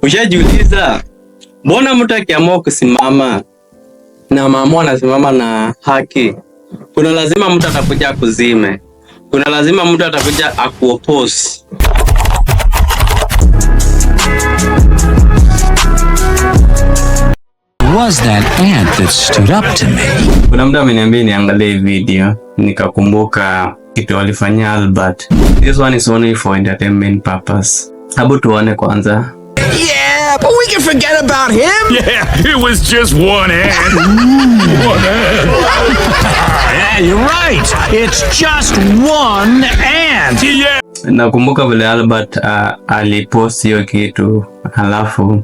Ushajiuliza mbona mtu akiamua kusimama na maamua anasimama na haki, kuna lazima mtu atakuja kuzime, kuna lazima mtu atakuja akuoppose. Was that ant that stood up to me? Kuna mtu ameniambia niangalie video, nikakumbuka kitu walifanyia Albert. This one is only for entertainment purpose. Hebu tuone kwanza. Yeah, but we can forget about him. Yeah, it was just one ant. One ant. Yeah, you're right. It's just one ant. Yeah. Nakumbuka vile Albert alipost hiyo kitu, halafu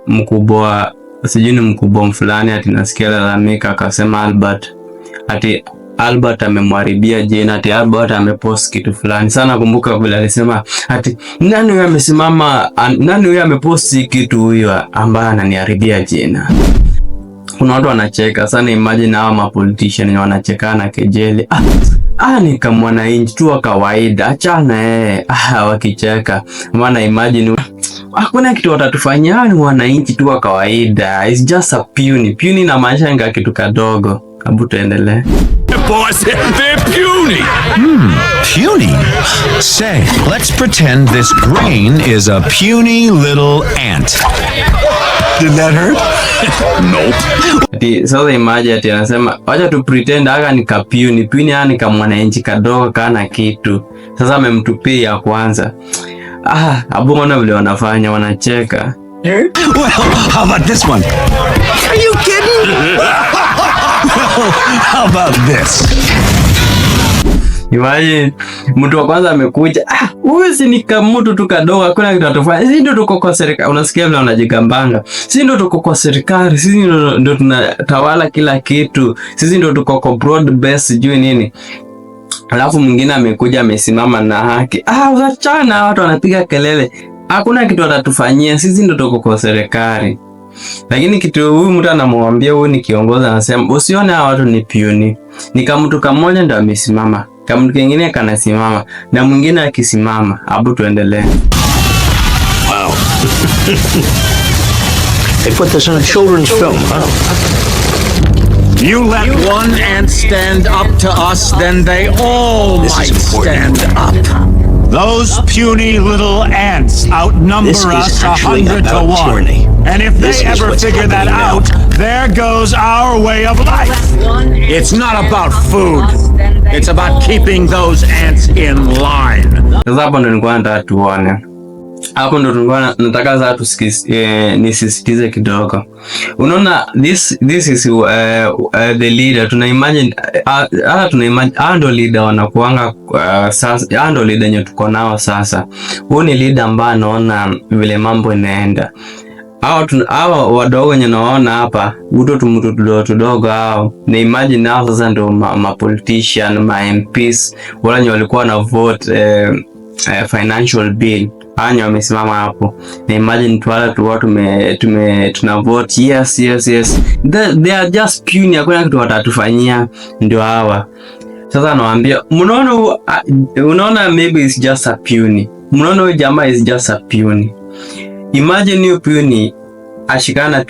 mkubwa fulani ati nasikia lalamika, akasema Albert amemharibia jina, ati Albert amepost kitu fulani sana. Kumbuka vile alisema ati nani huyo amepost kitu, huyo ambaye ananiharibia jina. Kuna watu wanacheka sana, imagine hawa mapolitician wanacheka na kejeli. Ni kama mwananchi tu wa kawaida, achana wakicheka. Maana imagine hakuna kitu watatufanyia, ni wananchi tu wa kawaida. It's just a puny. Puny na maisha nga kitu kadogo. Hebu tuendelee. Boss, they're puny. Puny? Say, let's pretend this grain is a puny little ant. Did that hurt? Nope. Sasa imagine ati anasema wacha tu pretend haka ni kapiuni. Puny yani kama mwananchi kadogo kana kitu. Sasa amemtupia ya kwanza. Abu ona vile wanafanya, wanacheka. Well, how about this one? Are you kidding? How about this? Imagine mtu wa kwanza amekuja, huyu si ni mtu tu kadogo, hakuna kitu atafanya. Sisi ndio tuko kwa serikali. Unasikia vile wanajigambanga. Sisi ndio tuko kwa serikali, sisi ndio tunatawala kila kitu. Sisi ndio tuko kwa broad base juu nini. Alafu mwingine amekuja amesimama na haki. Usachana, watu wanapiga kelele. Hakuna kitu watatufanyia, sisi ndio tuko kwa serikali. Lakini kitu huyu mtu anamwambia huyu ni kiongozi, anasema usione hawa watu ni piuni. Ni kama mtu kimoja ndio amesimama, kama mtu kingine kanasimama na mwingine akisimama. Hebu tuendelee. Wow. They put this on a children's film, huh? You let one ant stand up to us, then they all might stand up. Those puny little ants outnumber us 100 to 1. And if they ever figure that out, there goes our way of life. It's not about food. It's about keeping those ants in line. Sasa hapo ndo nilikuwa nataka tuone. Hapo ndo nilikuwa nataka za nisisitize kidogo. Unaona, this is the leader. Tuna imagine ndo leader wanakuanga sasa, ndo leader nye tuko nao sasa. Huyu ni leader ambaye anaona vile mambo inaenda. Hawa wadogo wenye naona hapa, tudogo hao. Na imagine hao sasa ndo ma politician, ma MPs, wala nye walikuwa na vote financial bill. Hanya wamesimama hapo. Na imagine tuna vote yes. They are just puny, hakuna kitu watatufanyia. Ndio hawa. Sasa anawaambia, unaona maybe it's just a puny. Mnaona huyu jamaa is just a puny. Imagine you puny ashikana na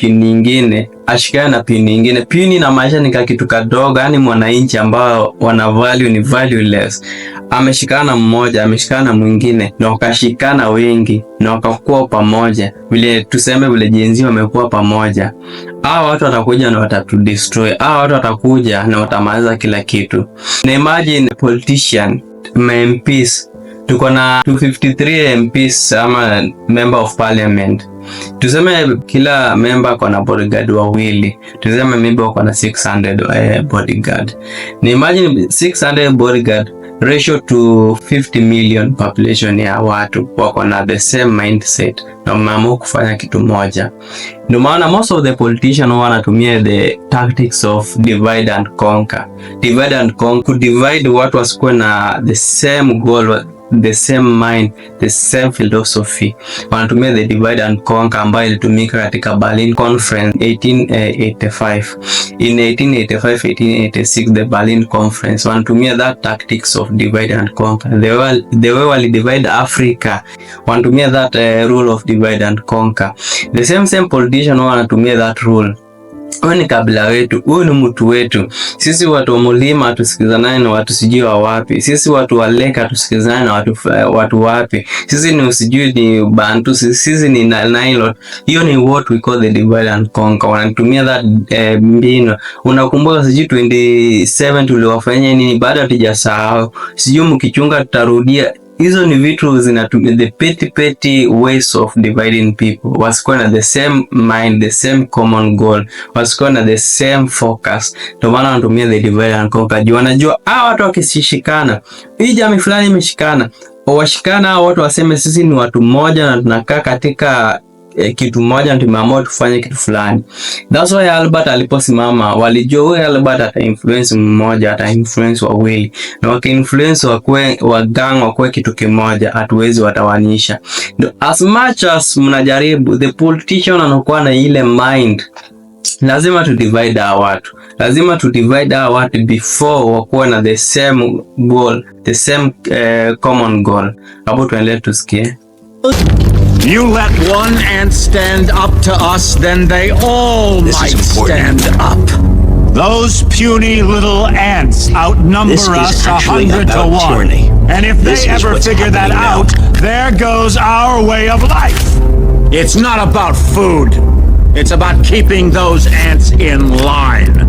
puny nyingine, puny na maisha ni kitu kadogo, yani mwananchi ambao wana value ni valueless. Ameshikana mmoja, ameshikana mwingine, na wakashikana wengi, na wakakuwa pamoja. Vile tuseme vile jenzi wamekuwa pamoja. Hao watu watakuja na watatu-destroy. Hao watu watakuja na watamaliza kila kitu. Na imagine politician, MPs. Tuko na 253 MPs ama member of parliament. Tuseme kila member kwa na bodyguard wawili. Tuseme maybe wako na 600 bodyguard. Na imagine 600 bodyguard ratio to 50 million population ya watu wako na the same mindset na wameamua kufanya kitu moja. Ndio maana most of the politicians wanatumia the tactics of divide and conquer. Divide and conquer, divide watu wasikuwe na the same goal, the same mind, the same philosophy. Wanatumia the divide and conquer ambayo ilitumika katika Berlin Conference 1885. In 1885-1886 the Berlin Conference wanatumia that tactics of divide and conquer. The way wali divide Africa wanatumia that rule of divide and conquer. The same politician wanatumia that rule. Huyu ni kabila wetu, huyu ni mtu wetu. Sisi watu wa mlima tusikizane na watu sijui wa wapi. Sisi watu wa Leka tusikizane na watu wapi. Sisi ni usijui ni Bantu, sisi ni Nile. Hiyo ni what we call the divide and conquer. Wanatumia that mbinu. Unakumbuka sijui 27 tuliwafanyia nini baada hatujasahau. Sijui mkichunga tutarudia. Hizo ni vitu zinatumia the petty ways of dividing people. Wasikuwa na the same mind, the same common goal. Wasikuwa na the same focus. Ndio maana wanatumia the divide and conquer. Wanajua watu wakishikana, hii jamii fulani imeshikana, washikana watu waseme sisi ni watu mmoja na tunakaa katika kitu moja, tumeamua tufanye kitu fulani. That's why Albert aliposimama walijua huyu Albert ata influence mmoja, ata influence wawili, na waki-influence wa gang wakue kitu kimoja, hatuwezi watawanisha. As much as mnajaribu, the politician anakuwa na ile mind, lazima to divide our watu. Lazima to divide our watu before wakuwa na the same goal, the same common goal. Hapo tuendelee tusikie. You let one ant stand up to us, then they all might stand up. Those puny little ants outnumber us 100 to 1. And if they ever figure that out, there goes our way of life. It's not about food. It's about keeping those ants in line.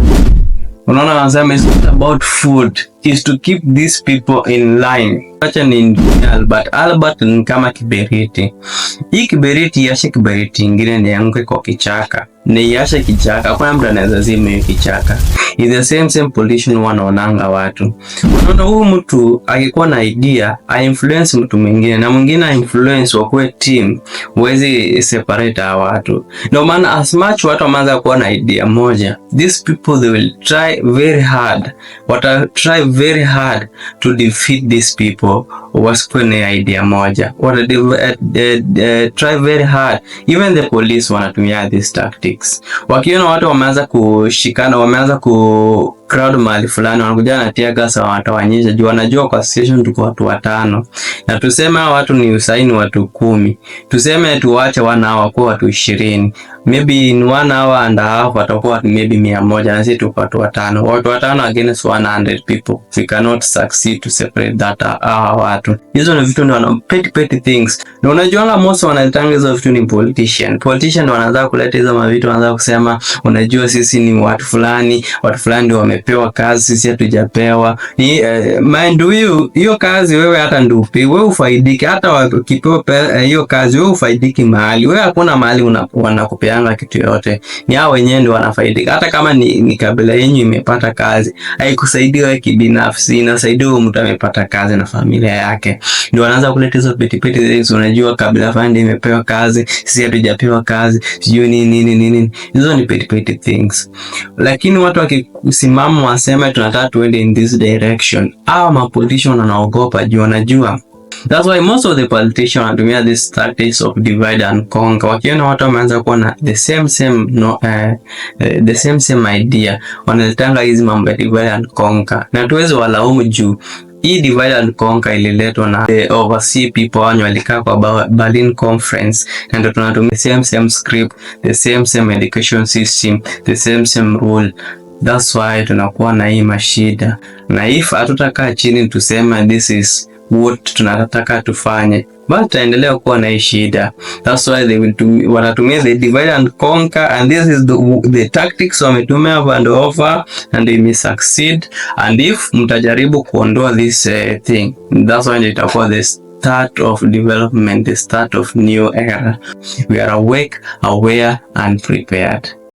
Unaona wanasema it's not about food, is to keep these people in line. Acha ni Albert ni kama kiberiti. Hii kiberiti yashe kiberiti ingine ni yanguke kwa kichaka. Ni yashe kichaka, kwa mtu anaweza zima hiyo kichaka. Is the same politician wanaonanga watu. Unaona huyu mtu akikuwa na idea, influence mtu mwingine na mwingine influence wakue team, huwezi separate hawa watu. Ndio maana as much watu wameanza kuwa na idea moja, these people they will try very hard. Try very hard to defeat these people. Wasikuwe na idea moja. Try very hard. Even the police wanatumia these tactics. Wakiona watu wameanza kushikana, wameanza ku crowd mahali fulani, wanakuja na tear gas watawanyisha juu wanajua kwa station tuko watu 5. Na tuseme watu ni usaini watu 10. Tuseme tuache hawa kwa watu 20. Maybe in 1 hour and a half watakuwa maybe 100 na sisi tuko watu 5. Watu 5 against 100 people. We cannot succeed to separate that watu. Hizo ni vitu ndio petty things. Na unajua most wanalitanga hizo vitu ni politician. Politician wanaanza kuleta hizo mavitu, wanaanza kusema unajua sisi ni watu fulani ndio wamepewa kazi, sisi hatujapewa. Mind hiyo kazi wewe hata ndupi, wewe ufaidiki hata ukipewa hiyo kazi wewe ufaidiki mahali. Wewe hakuna mahali wanakupeanga kitu yote. Ni hao wenyewe ndio wanafaidika. Hata kama ni kabila yenyu imepata kazi, haikusaidia wewe kibinafsi, inasaidia mtu amepata kazi na familia yake. Ndio wanaanza kuleta hizo petty things. Unajua kabila fulani imepewa kazi, sisi hatujapewa kazi, sijui nini. Hizo ni petty things. Lakini watu wakisimama waseme tunataka tuende in this direction, ma politician wanaogopa juu wanajua. That's why most of the politicians wanatumia this tactics of divide and conquer. Wakiona watu wameanza kuwa na the same idea, wanaletanga hizi mambo ya divide and conquer. Na tuwezi walaumu juu hii divide and conquer ililetwa na the overseas people walikaa kwa Berlin Conference, na ndio tunatumia same script, the same education system, the same rule. That's why tunakuwa na hii mashida. Na if hatutakaa chini tuseme this is what tunataka tufanye, but tutaendelea kuwa na hii shida. That's why they will wanatumia the divide and conquer, and this is the tactics wametumia and over, and they may succeed. And if mtajaribu kuondoa this thing, that's why itakuwa the start of development, the start of new era. We are awake, aware and prepared.